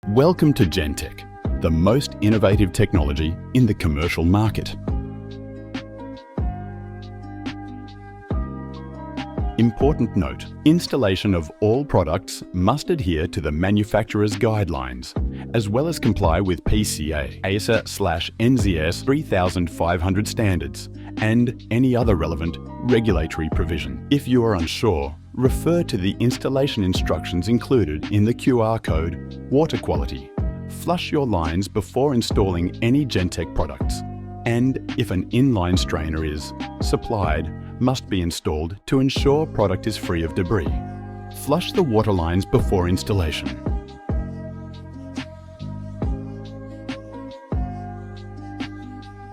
Welcome to Gentec, the most innovative technology in the commercial market. Important note: installation of all products must adhere to the manufacturer's guidelines, as well as comply with PCA, ASA/NZS 3500 standards, and any other relevant regulatory provision. If you are unsure, refer to the installation instructions included in the QR code. Water quality. Flush your lines before installing any Gentec products, and if an inline strainer is supplied, must be installed to ensure product is free of debris. Flush the water lines before installation.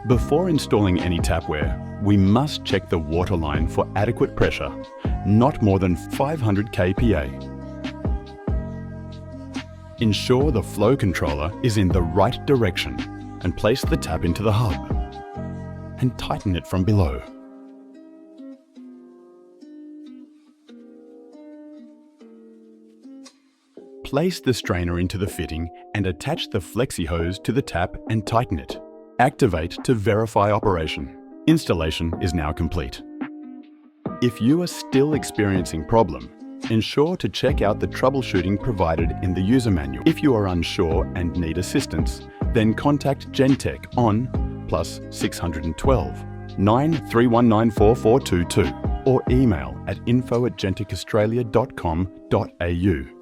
Before installing any tapware, we must check the water line for adequate pressure, not more than 500 kPa. Ensure the flow controller is in the right direction and place the tap into the hub and tighten it from below. Place the strainer into the fitting and attach the flexi hose to the tap and tighten it. Activate to verify operation. Installation is now complete. If you are still experiencing problem, ensure to check out the troubleshooting provided in the user manual. If you are unsure and need assistance, then contact Gentec on +612 93194 422 or email at info@gentecaustralia.com.au.